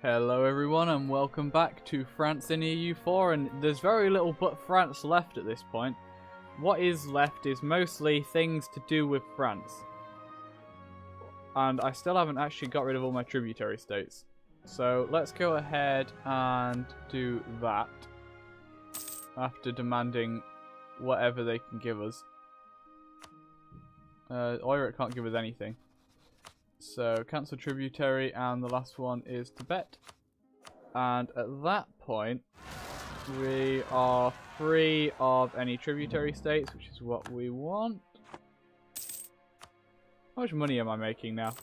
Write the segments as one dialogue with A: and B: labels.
A: Hello everyone and welcome back to France in EU4, and there's very little but France left at this point. What is left is mostly things to do with France. And I still haven't actually got rid of all my tributary states. So let's go ahead and do that after demanding whatever they can give us. Oirat can't give us anything. So cancel tributary, and the last one is Tibet. And at that point, we are free of any tributary states, which is what we want. How much money am I making now?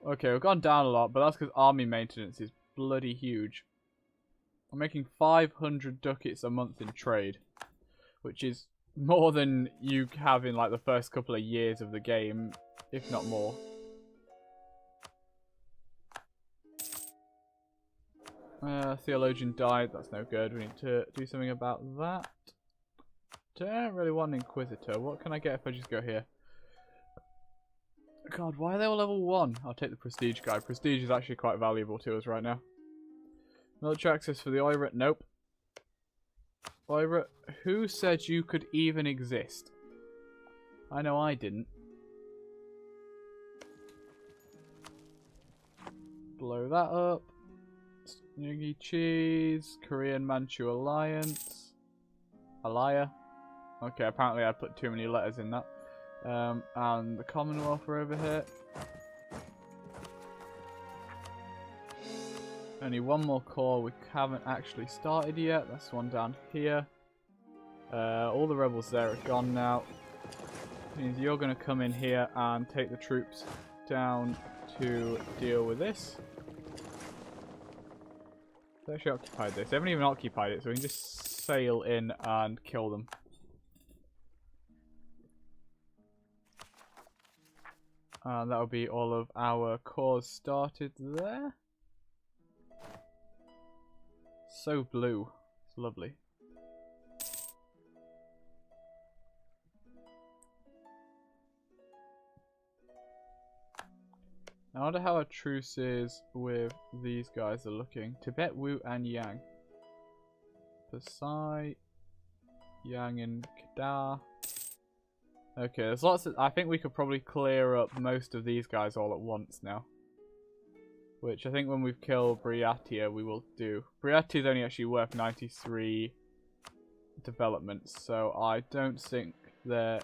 A: Okay, we've gone down a lot, but that's because army maintenance is bloody huge. I'm making 500 ducats a month in trade, which is more than you have in like the first couple of years of the game, if not more. Theologian died, that's no good. We need to do something about that. Don't really want an Inquisitor. What can I get if I just go here? God, why are they all level 1? I'll take the Prestige guy. Prestige is actually quite valuable to us right now. Military access for the Oirat? Nope. Oirat, who said you could even exist? I know I didn't. Blow that up. Yugi Cheese. Korean Manchu Alliance. Alaya. Okay, apparently I put too many letters in that. And the Commonwealth are over here. Only one more core we haven't actually started yet. That's one down here. All the rebels there are gone now. Means you're going to come in here and take the troops down to deal with this. They actually occupied this. They haven't even occupied it, so we can just sail in and kill them. And that'll be all of our cores started there. So blue. It's lovely. I wonder how our truce is with these guys are looking. Tibet, Wu, and Yang. Pasai, Yang, and Kedar. Okay, there's lots of... I think we could probably clear up most of these guys all at once now. Which I think when we've killed Briatia, we will do. Briatia is only actually worth 93 developments, so I don't think they're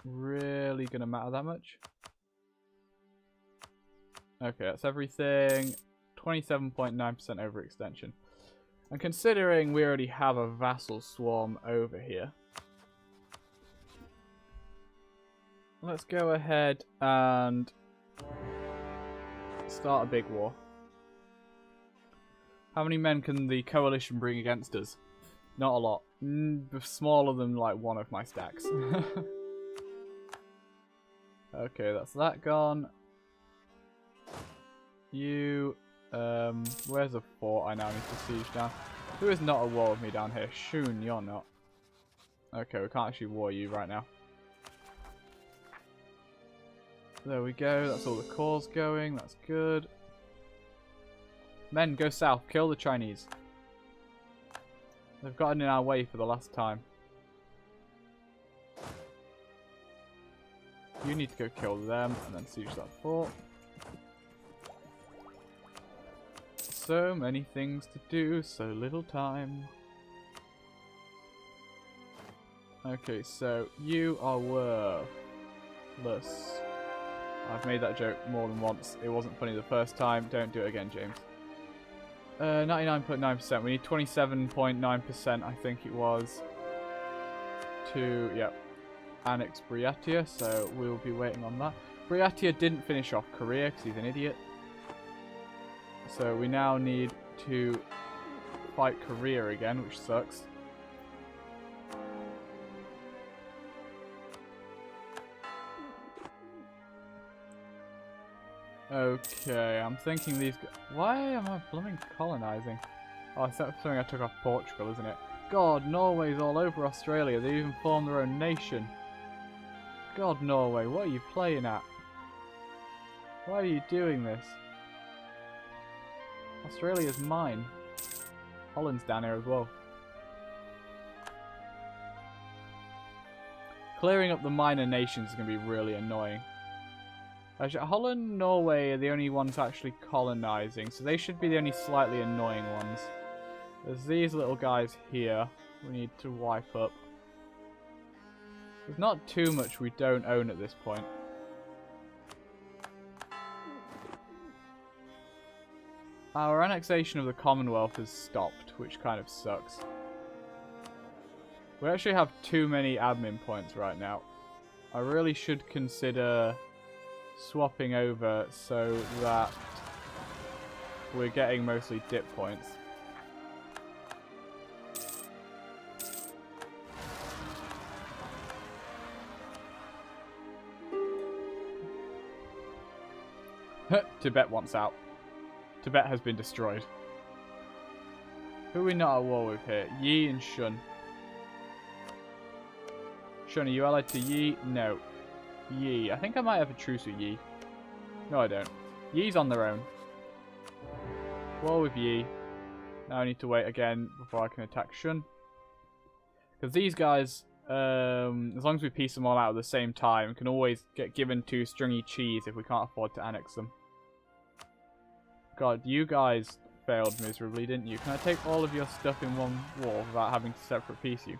A: really going to matter that much. Okay, that's everything. 27.9% overextension. And considering we already have a vassal swarm over here, let's go ahead and start a big war. How many men can the coalition bring against us? Not a lot. Smaller than like one of my stacks. Okay, that's that gone. You, where's a fort I now need to siege down? Who is not at war with me down here? Shun, you're not. Okay, we can't actually war you right now. There we go, that's all the cores going, that's good. Men, go south, kill the Chinese. They've gotten in our way for the last time. You need to go kill them and then siege that fort. So many things to do, so little time. Okay, so you are worthless. I've made that joke more than once. It wasn't funny the first time. Don't do it again, James. 99.9%. We need 27.9%, I think it was, to, yep, annex Briatia. So we'll be waiting on that. Briatia didn't finish off Korea because he's an idiot. So we now need to fight Korea again, which sucks. Okay, I'm thinking these guys... Why am I blooming colonizing? Oh, it's something I took off Portugal, isn't it? God, Norway's all over Australia. They even formed their own nation. God, Norway, what are you playing at? Why are you doing this? Australia's mine. Holland's down here as well. Clearing up the minor nations is going to be really annoying. Actually, Holland and Norway are the only ones actually colonising, so they should be the only slightly annoying ones. There's these little guys here we need to wipe up. There's not too much we don't own at this point. Our annexation of the Commonwealth has stopped, which kind of sucks. We actually have too many admin points right now. I really should consider swapping over so that we're getting mostly dip points. Tibet wants out. Tibet has been destroyed. Who are we not at war with here? Yi and Shun. Shun, are you allied to Yi? No. Yi. I think I might have a truce with Yi. No, I don't. Yi's on their own. War with Yi. Now I need to wait again before I can attack Shun. Because these guys, as long as we piece them all out at the same time, can always get given to Stringy Cheese if we can't afford to annex them. God, you guys failed miserably, didn't you? Can I take all of your stuff in one war without having to separate piece you?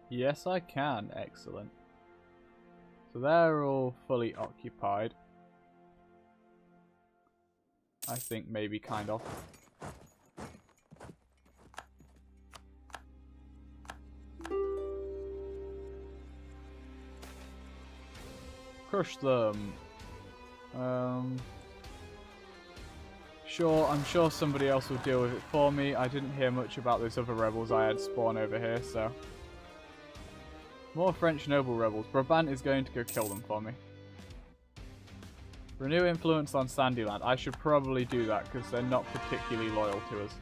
A: Yes, I can. Excellent. So they're all fully occupied. I think maybe kind of. Crush them. Sure, I'm sure somebody else will deal with it for me. I didn't hear much about those other rebels I had spawn over here, so. More French noble rebels. Brabant is going to go kill them for me. Renew influence on Sandyland. I should probably do that because they're not particularly loyal to us.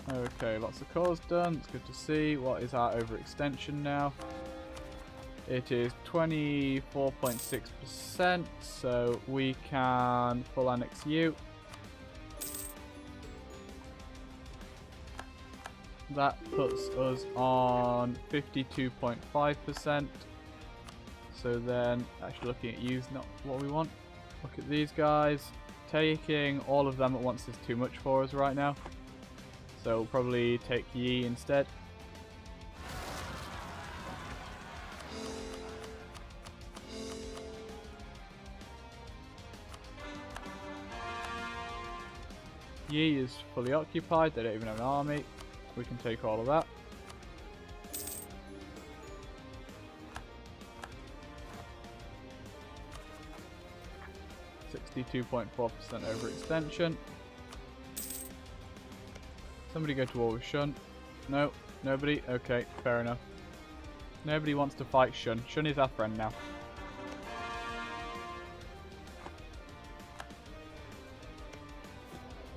A: Okay, lots of cores done. It's good to see. What is our overextension now? It is 24.6%, so we can full annex you. That puts us on 52.5%. So then, actually looking at you is not what we want. Look at these guys. Taking all of them at once is too much for us right now. So we'll probably take Yi instead. Yi is fully occupied, they don't even have an army. We can take all of that. .4% overextension. Somebody go to war with Shun. No, nobody. Okay, fair enough. Nobody wants to fight Shun. Shun is our friend now.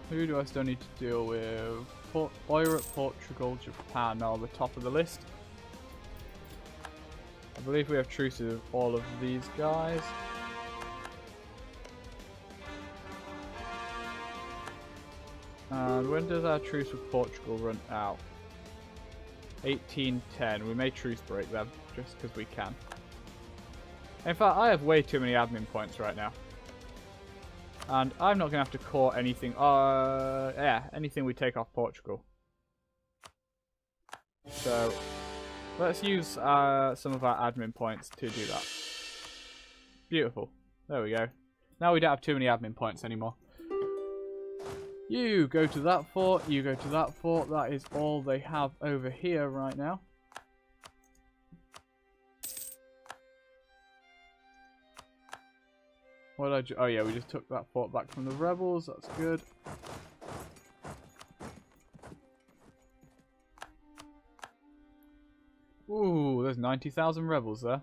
A: Who do I still need to deal with? Europe, Portugal, Japan are the top of the list. I believe we have truces with all of these guys. And when does our truce with Portugal run out? 1810. We may truce break them, just because we can. In fact, I have way too many admin points right now. And I'm not going to have to core anything. Yeah, anything we take off Portugal. So, let's use some of our admin points to do that. Beautiful. There we go. Now we don't have too many admin points anymore. You go to that fort, you go to that fort. That is all they have over here right now. What did I do? Oh yeah, we just took that fort back from the rebels. That's good. Ooh, there's 90,000 rebels there.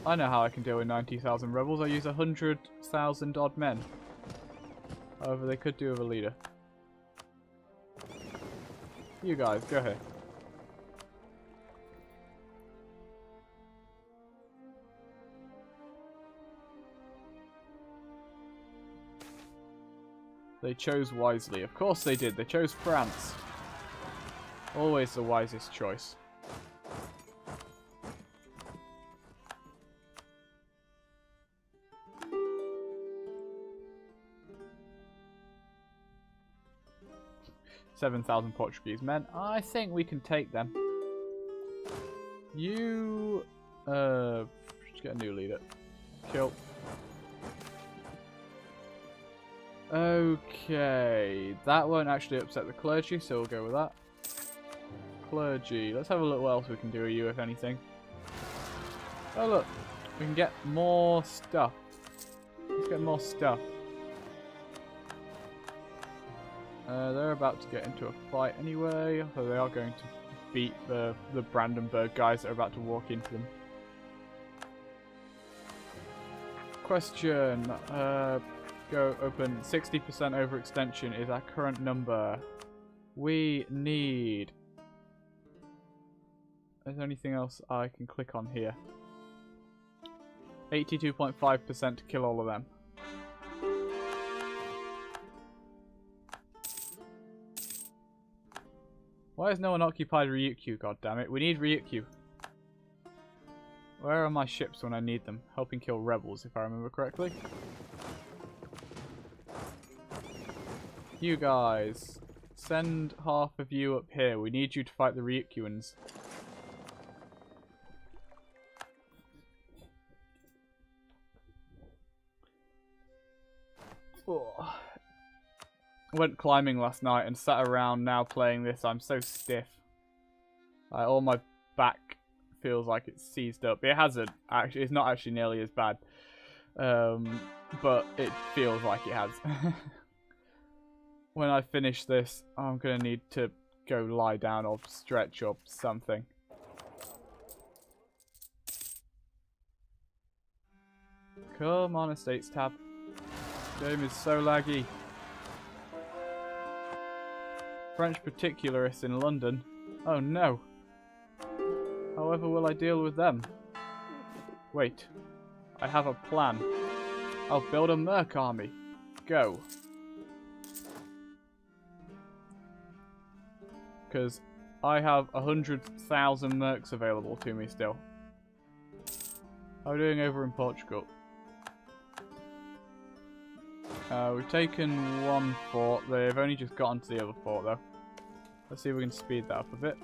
A: I know how I can deal with 90,000 rebels. I use 100,000 odd men. However, they could do with a leader. You guys, go here. They chose wisely. Of course they did. They chose France. Always the wisest choice. $7,000 Portuguese men. I think we can take them. You... just get a new leader. Kill. Okay. That won't actually upset the clergy, so we'll go with that. Clergy. Let's have a look what else we can do with you, if anything. Oh, look. We can get more stuff. Let's get more stuff. They're about to get into a fight anyway, so they are going to beat the Brandenburg guys that are about to walk into them. Question. Go open. 60% overextension is our current number. We need... Is there anything else I can click on here? 82.5% to kill all of them. Why has no one occupied Ryukyu, goddammit? We need Ryukyu. Where are my ships when I need them? Helping kill rebels, if I remember correctly. You guys, send half of you up here. We need you to fight the Ryukyuans. Oh. Went climbing last night and sat around now playing this. I'm so stiff. All my back feels like it's seized up. It hasn't actually. It's not actually nearly as bad, but it feels like it has. When I finish this, I'm gonna need to go lie down or stretch or something. Come on, Estates tab. Game is so laggy. French particularists in London. Oh no. However will I deal with them? Wait. I have a plan. I'll build a merc army. Go. Because I have 100,000 mercs available to me still. How are we doing over in Portugal? We've taken one fort. They've only just gotten to the other fort, though. Let's see if we can speed that up a bit.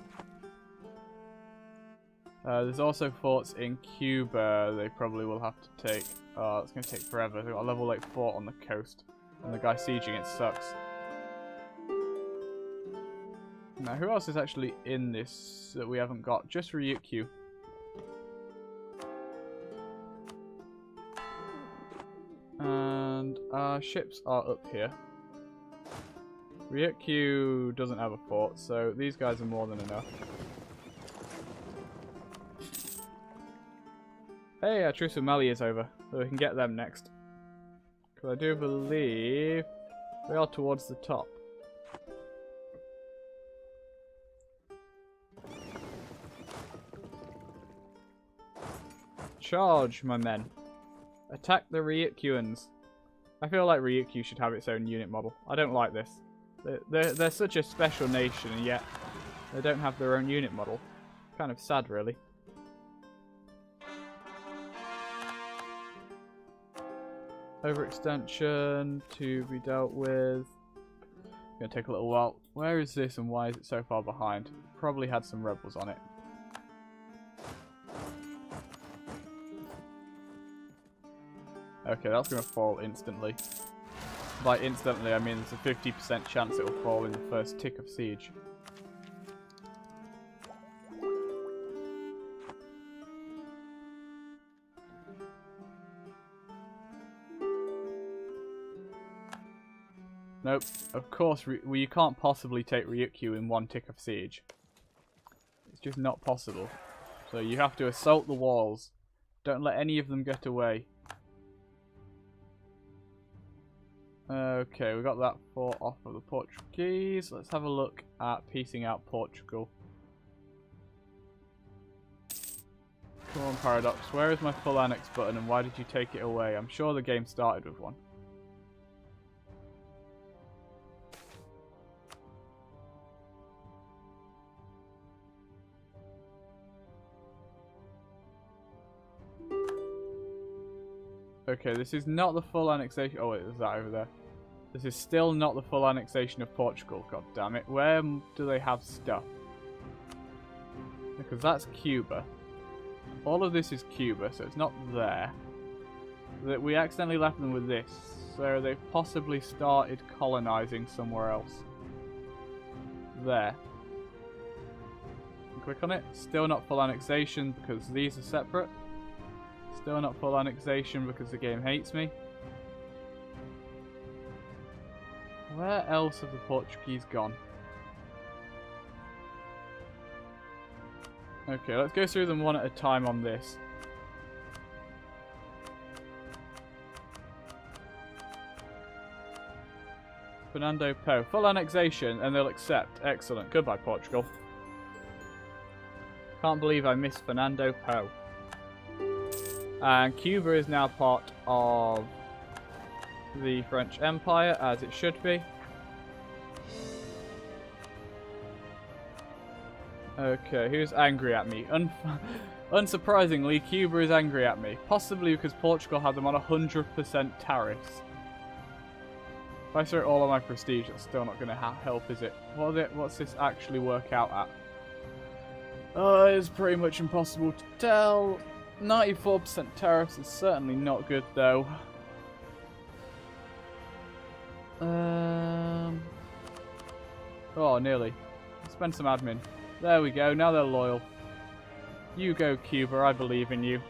A: There's also forts in Cuba they probably will have to take. Oh, it's going to take forever. They've got a level 8 fort on the coast. And the guy sieging it sucks. Now, who else is actually in this that we haven't got? Just Ryukyu. And our ships are up here. Ryukyu doesn't have a fort, so these guys are more than enough. Hey, our truce with Mali is over, so we can get them next. Because I do believe they are towards the top. Charge, my men. Attack the Ryukyuans. I feel like Ryukyu should have its own unit model. I don't like this. They're such a special nation, and yet they don't have their own unit model. Kind of sad, really. Overextension to be dealt with. It's going to take a little while. Where is this and why is it so far behind? Probably had some rebels on it. Okay, that's going to fall instantly. By instantly, I mean there's a 50% chance it will fall in the first tick of siege. Nope. Of course, you can't possibly take Ryukyu in one tick of siege. It's just not possible. So you have to assault the walls. Don't let any of them get away. Okay, we got that fort off of the Portuguese. Let's have a look at piecing out Portugal. Come on, Paradox. Where is my full annex button and why did you take it away? I'm sure the game started with one. Okay, this is not the full annexation. Oh wait, there's that over there. This is still not the full annexation of Portugal, god damn it. Where do they have stuff? Because that's Cuba. All of this is Cuba, so it's not there. We accidentally left them with this, so they've possibly started colonizing somewhere else. There. Click on it. Still not full annexation because these are separate. Still not full annexation because the game hates me. Where else have the Portuguese gone? Okay, let's go through them one at a time on this. Fernando Po. Full annexation and they'll accept. Excellent. Goodbye, Portugal. Can't believe I missed Fernando Po. And Cuba is now part of the French Empire, as it should be. Okay, who's angry at me? Unsurprisingly, Cuba is angry at me. Possibly because Portugal had them on 100% tariffs. If I throw all of my prestige, that's still not going to help, is it? What's this actually work out at? It's pretty much impossible to tell. 94% tariffs is certainly not good, though. Oh, nearly. Spend some admin. There we go, now they're loyal. You go, Cuba, I believe in you.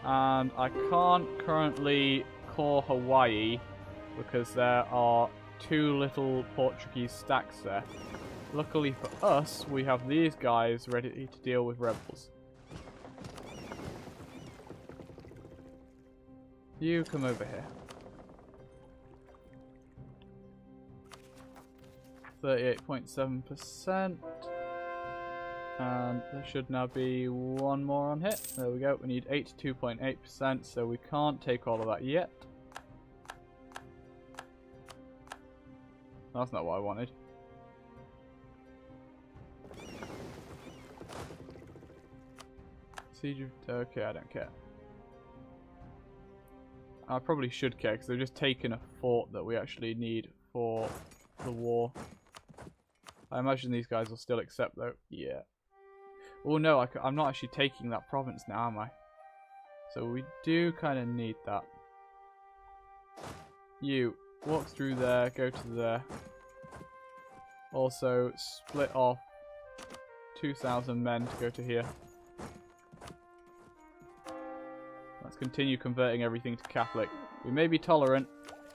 A: And I can't currently claw Hawaii because there are 2 little Portuguese stacks there. Luckily for us, we have these guys ready to deal with rebels. You come over here. 38.7%. And there should now be one more on hit. There we go. We need 82.8%, so we can't take all of that yet. That's not what I wanted. Siege of... Okay, I don't care. I probably should care, because they've just taken a fort that we actually need for the war. I imagine these guys will still accept, though. Yeah. Oh, no, I'm not actually taking that province now, am I? So we do kind of need that. You, walk through there, go to there. Also, split off 2,000 men to go to here. Let's continue converting everything to Catholic. We may be tolerant,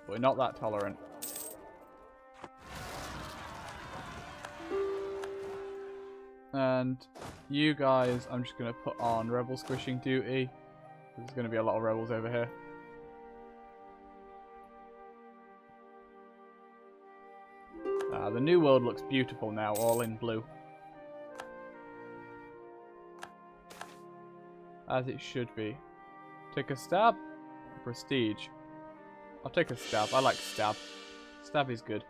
A: but we're not that tolerant. And you guys, I'm just going to put on rebel squishing duty. There's going to be a lot of rebels over here. The new world looks beautiful now, all in blue. As it should be. Take a stab? Prestige. I'll take a stab. I like stab. Stab is good.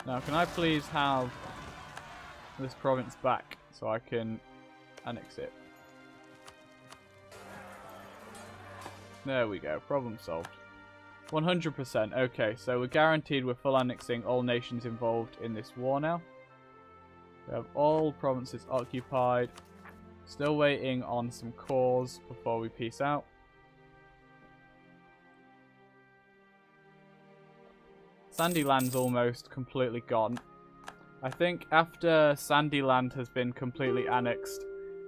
A: Now, can I please have this province back so I can annex it? There we go. Problem solved. 100%. Okay, so we're guaranteed we're full annexing all nations involved in this war now. We have all provinces occupied. Still waiting on some cores before we peace out. Sandyland's almost completely gone. I think after Sandyland has been completely annexed,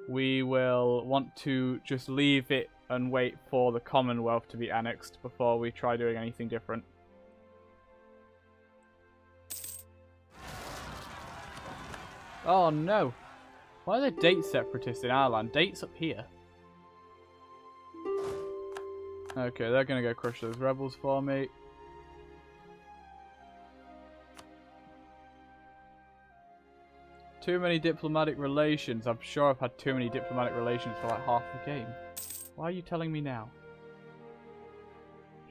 A: we will want to just leave it and wait for the Commonwealth to be annexed before we try doing anything different. Oh no! Why are there date separatists in our land? Dates up here. Okay, they're gonna go crush those rebels for me. Too many diplomatic relations. I'm sure I've had too many diplomatic relations for like half the game. Why are you telling me now?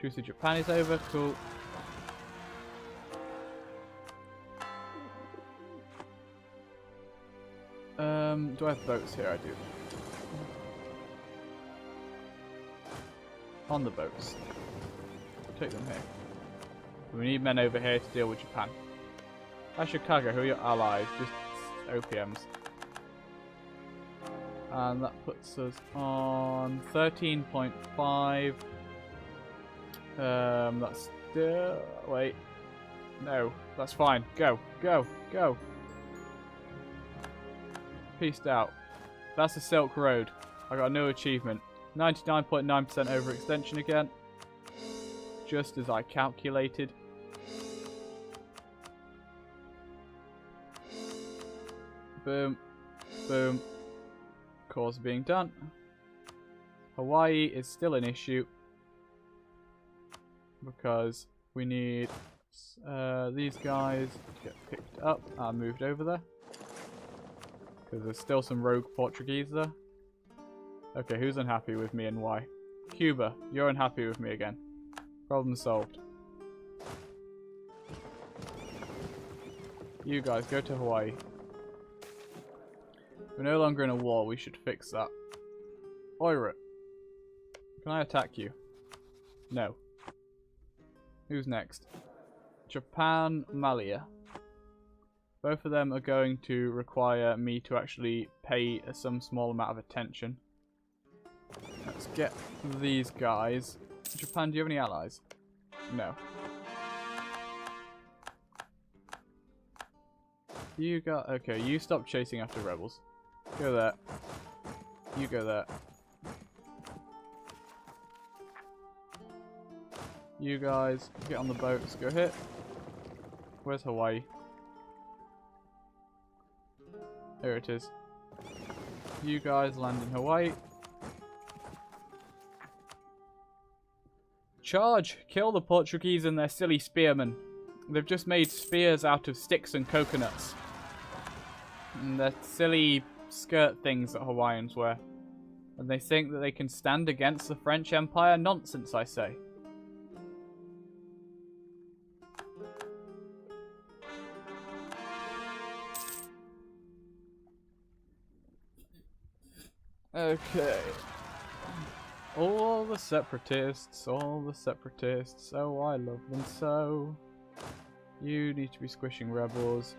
A: Truce with Japan is over. Cool. Do I have boats here? I do. On the boats. Take them here. We need men over here to deal with Japan. Ashikaga, who are your allies? Just OPMs. And that puts us on 13.5. That's still... Wait. No, that's fine. Go, go, go. Peaced out. That's the Silk Road. I got a new achievement. 99.9% overextension again. Just as I calculated. Boom. Boom. Course being done. Hawaii is still an issue. Because we need these guys to get picked up and moved over there. Because there's still some rogue Portuguese there. Okay, who's unhappy with me and why? Cuba, you're unhappy with me again. Problem solved. You guys, go to Hawaii. We're no longer in a war, we should fix that. Oira, can I attack you? No. Who's next? Japan, Malia. Both of them are going to require me to actually pay some small amount of attention. Let's get these guys. Japan, do you have any allies? No. You got... Okay, you stop chasing after rebels. Go there. You go there. You guys, get on the boats. Go here. Where's Hawaii? There it is. You guys land in Hawaii. Charge! Kill the Portuguese and their silly spearmen. They've just made spears out of sticks and coconuts. And they're silly skirt things that Hawaiians wear. And they think that they can stand against the French Empire? Nonsense, I say. Okay. All the separatists, oh I love them so. You need to be squishing rebels.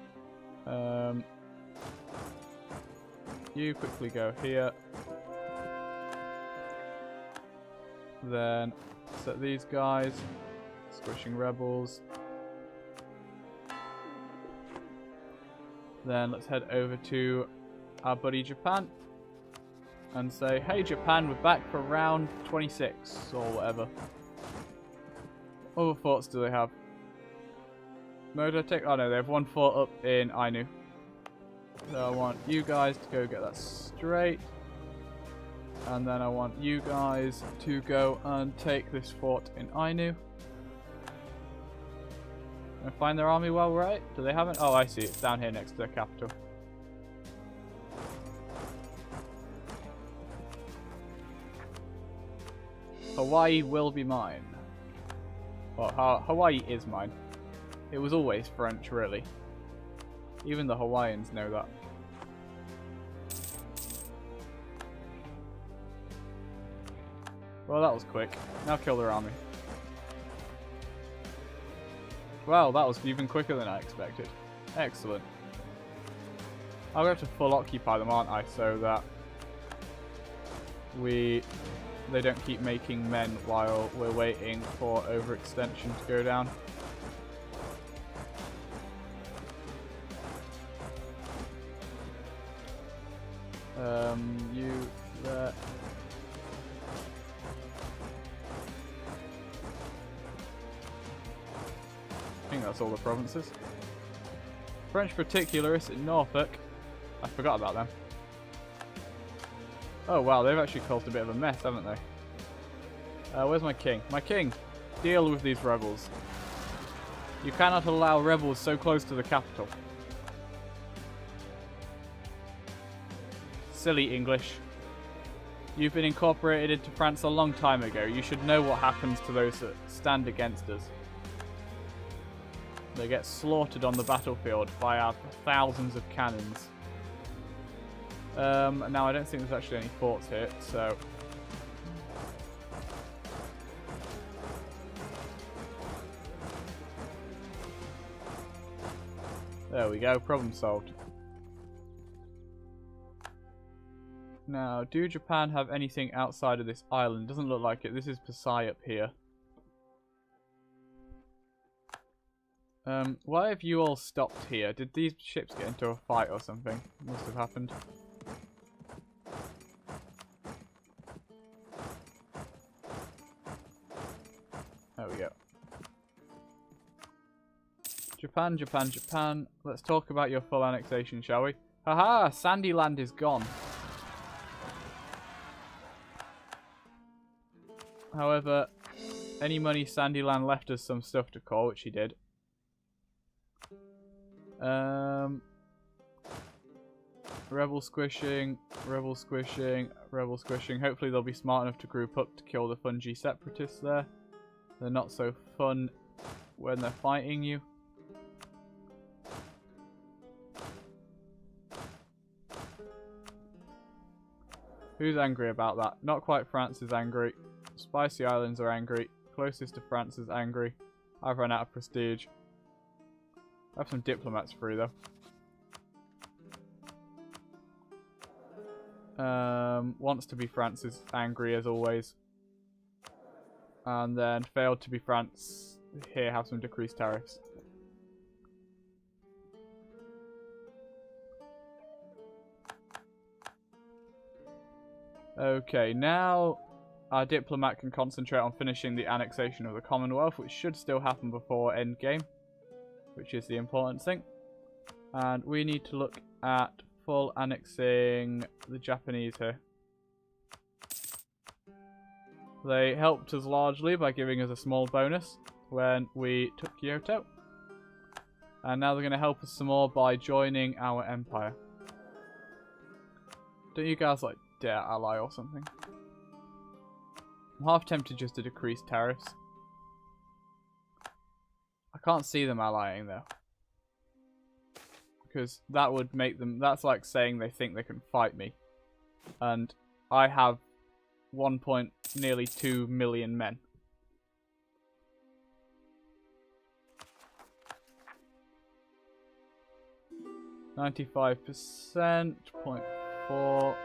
A: You quickly go here. Then set these guys, squishing rebels. Then let's head over to our buddy Japan. And say, hey Japan, we're back for round 26 or whatever. What other forts do they have? No, did I take? Oh no, they have one fort up in Ainu. So I want you guys to go get that straight. And then I want you guys to go and take this fort in Ainu. And find their army while we're at it? Do they have it? Oh, I see. It's down here next to their capital. Hawaii will be mine. Well, Hawaii is mine. It was always French, really. Even the Hawaiians know that. Well, that was quick. Now kill their army. Well, that was even quicker than I expected. Excellent. I'll have to full occupy them, aren't I? So that they don't keep making men while we're waiting for overextension to go down. You there. think that's all the provinces. French particularists in Norfolk. I forgot about them. Oh wow, they've actually caused a bit of a mess, haven't they? Where's my king? My king! Deal with these rebels. You cannot allow rebels so close to the capital. Silly English. You've been incorporated into France a long time ago. You should know what happens to those that stand against us. They get slaughtered on the battlefield by our thousands of cannons. Now I don't think there's actually any forts here, so... There we go, problem solved. Now, do Japan have anything outside of this island? Doesn't look like it. This is Pasai up here. Why have you all stopped here? Did these ships get into a fight or something? Must have happened. There we go. Japan, Japan, Japan. Let's talk about your full annexation, shall we? Haha! Sandyland is gone. However, any money Sandyland left us some stuff to call, which he did. Rebel squishing, rebel squishing, rebel squishing. Hopefully they'll be smart enough to group up to kill the Fungi separatists there. They're not so fun when they're fighting you. Who's angry about that? Not quite France is angry. Spicy Islands are angry. Closest to France is angry. I've run out of prestige. I have some diplomats free though. Wants to be France is angry as always. And then failed to be France. Here, have some decreased tariffs. Okay, now our diplomat can concentrate on finishing the annexation of the Commonwealth, which should still happen before endgame, which is the important thing. And we need to look at full annexing the Japanese here. They helped us largely by giving us a small bonus when we took Kyoto. And now they're going to help us some more by joining our empire. Don't you guys like dare ally or something? I'm half tempted just to decrease tariffs. I can't see them allying though. Because that would make them... That's like saying they think they can fight me. And I have nearly 2 million men. $95%, 0.4.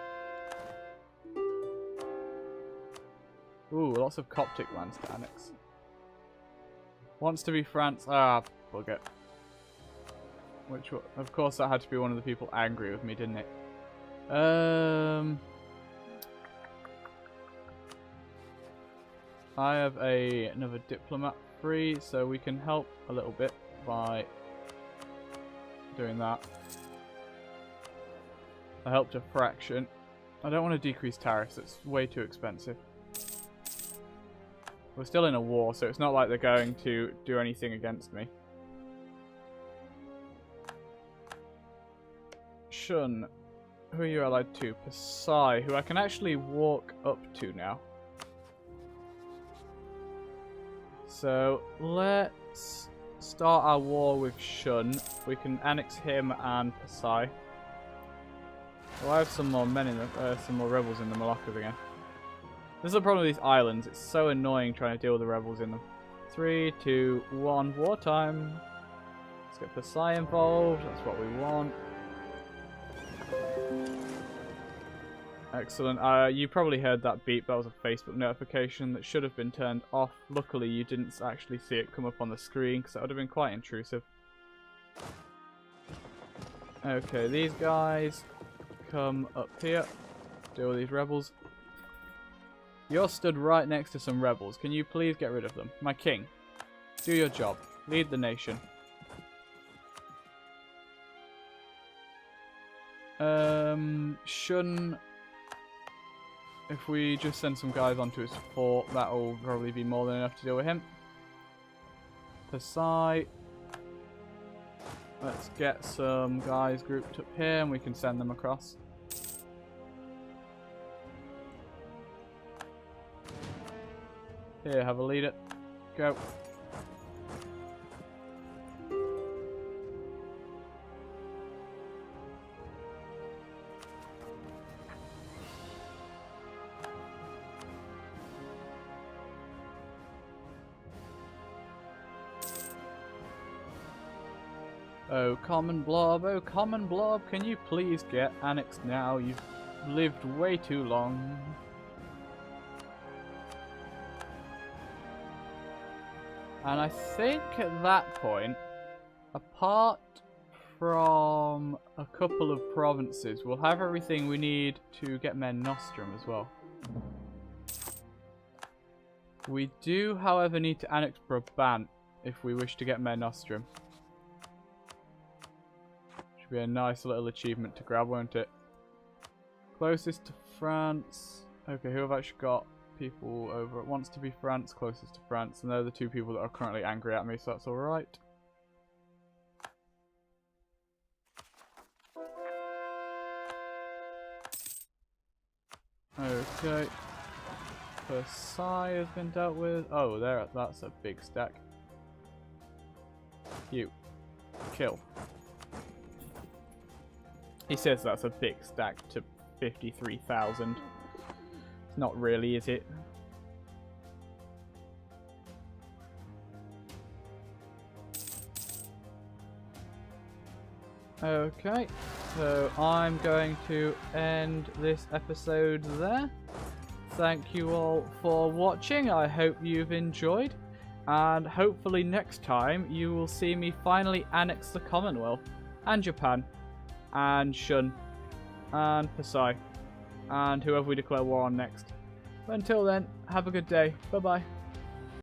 A: Ooh, lots of Coptic lands to annex. Wants to be France. Ah, bugger. Which, of course, that had to be one of the people angry with me, didn't it? I have another diplomat free, so we can help a little bit by doing that. I helped a fraction. I don't want to decrease tariffs, it's way too expensive. We're still in a war, so it's not like they're going to do anything against me. Shun. Who are you allied to? Pasai, who I can actually walk up to now. So, let's start our war with Shun. We can annex him and Pasai. Oh, I have some more men in the, some more rebels in the Moluccas again. This is the problem with these islands. It's so annoying trying to deal with the rebels in them. 3, 2, 1, wartime. Let's get Pasai involved. That's what we want. Excellent. You probably heard that beep. That was a Facebook notification that should have been turned off. Luckily, you didn't actually see it come up on the screen because that would have been quite intrusive. Okay, these guys come up here. Deal with these rebels. You're stood right next to some rebels. Can you please get rid of them? My king, do your job. Lead the nation. Shun. If we just send some guys onto his fort, that'll probably be more than enough to deal with him. Pasai. Let's get some guys grouped up here and we can send them across. Here, have a leader. Go. Oh, common blob, can you please get annexed now? You've lived way too long. And I think at that point, apart from a couple of provinces, we'll have everything we need to get Men Nostrum as well. We do, however, need to annex Brabant if we wish to get Men Nostrum. Be a nice little achievement to grab, won't it? Closest to France. Okay, who have actually got people over? It wants to be France, closest to France, and they're the two people that are currently angry at me, so that's alright. Okay. Versailles has been dealt with. Oh, that's a big stack. You. Kill. He says that's a big stack to 53,000. It's not really, is it? Okay, so I'm going to end this episode there. Thank you all for watching. I hope you've enjoyed. And hopefully next time you will see me finally annex the Commonwealth and Japan. And Shun, and Pasai, and whoever we declare war on next. But until then, have a good day. Bye bye.